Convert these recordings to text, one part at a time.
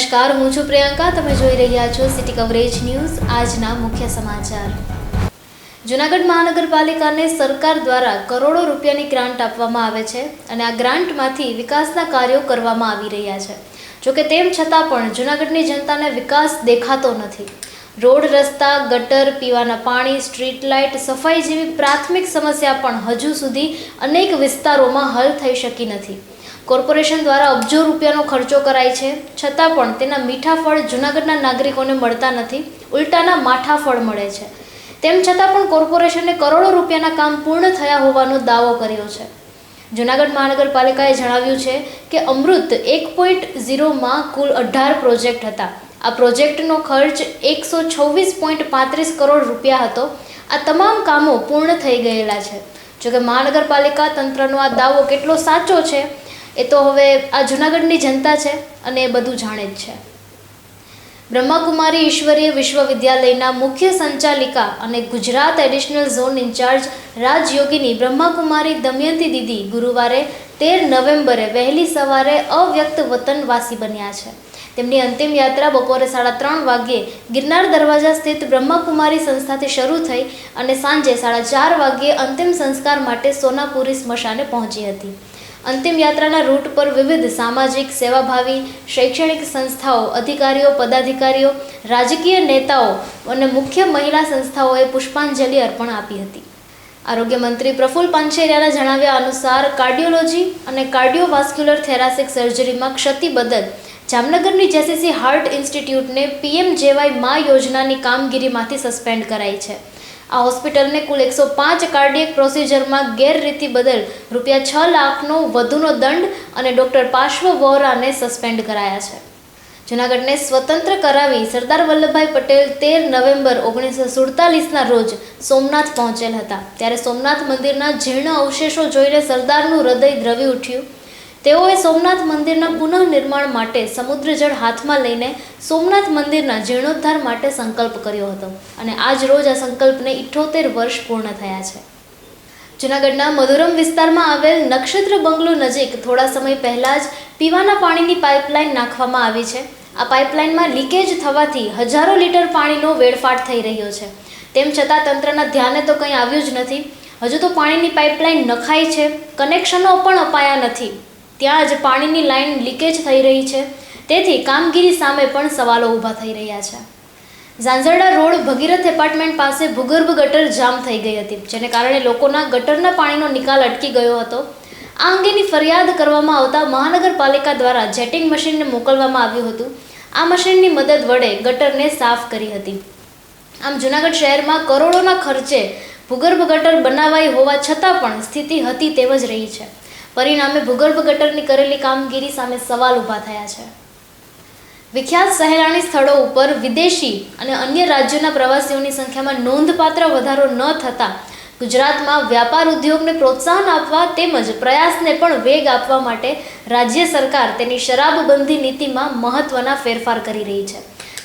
નમસ્કાર, હું છું પ્રિયંકા. તમે જોઈ રહ્યા છો સિટી કવરેજ ન્યૂઝ. આજના મુખ્ય સમાચાર. જૂનાગઢ મહાનગરપાલિકાને સરકાર દ્વારા કરોડો રૂપિયાની ગ્રાન્ટ આપવામાં આવે છે અને આ ગ્રાન્ટમાંથી વિકાસના કાર્યો કરવામાં આવી રહ્યા છે. જોકે તેમ છતાં પણ જૂનાગઢની જનતાને વિકાસ દેખાતો નથી. રોડ, રસ્તા, ગટર, પીવાના પાણી, સ્ટ્રીટ લાઇટ, સફાઈ જેવી પ્રાથમિક સમસ્યા પણ હજુ સુધી અનેક વિસ્તારોમાં હલ થઈ શકી નથી. કોર્પોરેશન દ્વારા અબજો રૂપિયાનો ખર્ચો કરાય છે, છતાં પણ તેના મીઠા ફળ જૂનાગઢના નાગરિકોને મળતા નથી, ઉલટાના માઠા ફળ મળે છે. તેમ છતાં પણ કોર્પોરેશને કરોડો રૂપિયાના કામ પૂર્ણ થયા હોવાનો દાવો કર્યો છે. જૂનાગઢ મહાનગરપાલિકાએ જણાવ્યું છે કે અમૃત 1.0માં કુલ 18 પ્રોજેક્ટ હતા. આ પ્રોજેક્ટનો ખર્ચ 126.35 કરોડ રૂપિયા હતો. આ તમામ કામો પૂર્ણ થઈ ગયેલા છે. જોકે મહાનગરપાલિકા તંત્રનો આ દાવો કેટલો સાચો છે એ તો હવે આ જૂનાગઢની જનતા છે અને એ બધું જાણે જ છે. બ્રહ્માકુમારી ઈશ્વરીય વિશ્વવિદ્યાલયના મુખ્ય સંચાલિકા અને Gujarat additional zone incharge Rajyogini Brahmakumari Damayanti Didi ગુરુવારે 13 નવેમ્બરે વહેલી સવારે અવ્યક્ત વતનવાસી બન્યા છે. તેમની અંતિમ યાત્રા બપોરે 3:30 વાગ્યે ગિરનાર દરવાજા સ્થિત બ્રહ્માકુમારી સંસ્થાથી શરૂ થઈ અને સાંજે 4:30 વાગ્યે અંતિમ સંસ્કાર માટે સોનાપુરી સ્મશાને પહોંચી હતી. અંતિમ યાત્રાના રૂટ પર વિવિધ સામાજિક, સેવાભાવી, શૈક્ષણિક સંસ્થાઓ, અધિકારીઓ, પદાધિકારીઓ, રાજકીય નેતાઓ અને મુખ્ય મહિલા સંસ્થાઓએ પુષ્પાંજલિ અર્પણ આપી હતી. આરોગ્ય મંત્રી પ્રફુલ પાનછેરિયાના જણાવ્યા અનુસાર કાર્ડિયોલોજી અને કાર્ડિયોવાસ્ક્યુલર થોરેસિક સર્જરીમાં ક્ષતિ બદલ જામનગરની જેસીસી હાર્ટ ઇન્સ્ટિટ્યૂટને પીએમજેવાય મા યોજનાની કામગીરીમાંથી સસ્પેન્ડ કરાઈ છે. આ હોસ્પિટલને કુલ 105 કાર્ડિયક પ્રોસિજરમાં ગેરરીતિ બદલ ₹6 લાખનો વધુનો દંડ અને ડોક્ટર પાર્શ્વ વોરાને સસ્પેન્ડ કરાયા છે. જૂનાગઢને સ્વતંત્ર કરાવી સરદાર વલ્લભભાઈ પટેલ 13 નવેમ્બર 1947ના રોજ સોમનાથ પહોંચેલ હતા. ત્યારે સોમનાથ મંદિરના જીર્ણ અવશેષો જોઈને સરદારનું હૃદય દ્રવી ઉઠ્યું. તેઓએ સોમનાથ મંદિરના પુનઃનિર્માણ માટે સમુદ્ર જળ હાથમાં લઈને સોમનાથ મંદિરના જીર્ણોદ્ધાર માટે સંકલ્પ કર્યો હતો અને આજ રોજ આ સંકલ્પને 78 વર્ષ પૂર્ણ થયા છે. જૂનાગઢના મધુરમ વિસ્તારમાં આવેલ નક્ષત્ર બંગલો નજીક થોડા સમય પહેલા જ પીવાના પાણીની પાઇપલાઇન નાખવામાં આવી છે. આ પાઇપલાઇનમાં લીકેજ થવાથી હજારો લીટર પાણીનો વેડફાટ થઈ રહ્યો છે. તેમ છતાં તંત્રના ધ્યાને તો કંઈ આવ્યું જ નથી. હજુ તો પાણીની પાઇપલાઇન નખાઈ છે, કનેક્શનો પણ અપાયા નથી. ત્યાં જ પાણીની લાઇન લીકેજ થઈ રહી છે. તેથી કામગીરી સામે પણ સવાલો ઊભા થઈ રહ્યા છે. ઝાંઝરડા રોડ ભગીરથ એપાર્ટમેન્ટ પાસે ભૂગર્ભ ગટર જામ થઈ ગઈ હતી, જેને કારણે લોકોના ગટરના પાણીનો નિકાલ અટકી ગયો હતો. આ અંગેની ફરિયાદ કરવામાં આવતા મહાનગરપાલિકા દ્વારા જેટિંગ મશીનને મોકલવામાં આવ્યું હતું. આ મશીનની મદદ વડે ગટરને સાફ કરી હતી. આમ જૂનાગઢ શહેરમાં કરોડોના ખર્ચે ભૂગર્ભ ગટર બનાવાઈ હોવા છતાં પણ સ્થિતિ હતી તેમ જ રહી છે. પરિણામે ભૂગર્ભ ગટરની કરેલી કામગીરી સામે સવાલ ઊભા થયા છે. વિખ્યાત સહેલાણી સ્થળો ઉપર વિદેશી અને અન્ય રાજ્યોના પ્રવાસીઓની સંખ્યામાં નોંધપાત્ર વધારો ન થતાં ગુજરાતમાં વ્યાપાર ઉદ્યોગને પ્રોત્સાહન આપવા તેમજ પ્રયાસને પણ વેગ આપવા માટે રાજ્ય સરકાર તેની શરાબબંધી નીતિમાં મહત્વના ફેરફાર કરી રહી છે.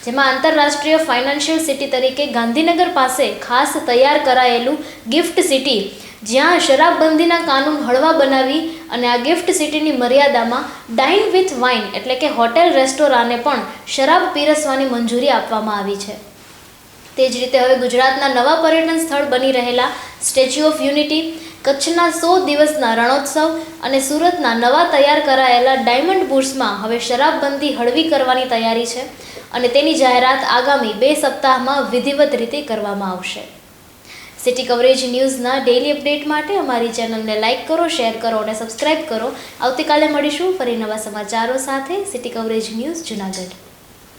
જેમાં આંતરરાષ્ટ્રીય ફાઇનાન્શિયલ સિટી તરીકે ગાંધીનગર પાસે ખાસ તૈયાર કરાયેલું ગિફ્ટ સિટી, જ્યાં શરાબબંધીના કાનૂન હળવા બનાવી અને આ ગિફ્ટ સિટીની મર્યાદામાં ડાઇન વિથ વાઇન એટલે કે હોટેલ રેસ્ટોરાંને પણ શરાબ પીરસવાની મંજૂરી આપવામાં આવી છે. તે જ રીતે હવે ગુજરાતના નવા પર્યટન સ્થળ બની રહેલા સ્ટેચ્યુ ઓફ યુનિટી, કચ્છના 100 દિવસના રણોત્સવ અને સુરતના નવા તૈયાર કરાયેલા ડાયમંડ બુર્સમાં હવે શરાબબંધી હળવી કરવાની તૈયારી છે અને તેની જાહેરાત આગામી 2 સપ્તાહમાં વિધિવત રીતે કરવામાં આવશે. સિટી કવરેજ ન્યૂઝના ડેઇલી અપડેટ માટે અમારી ચેનલને લાઇક કરો, શેર કરો અને સબસ્ક્રાઇબ કરો. આવતીકાલે મળીશું ફરી નવા સમાચારો સાથે. City coverage news Junagadh.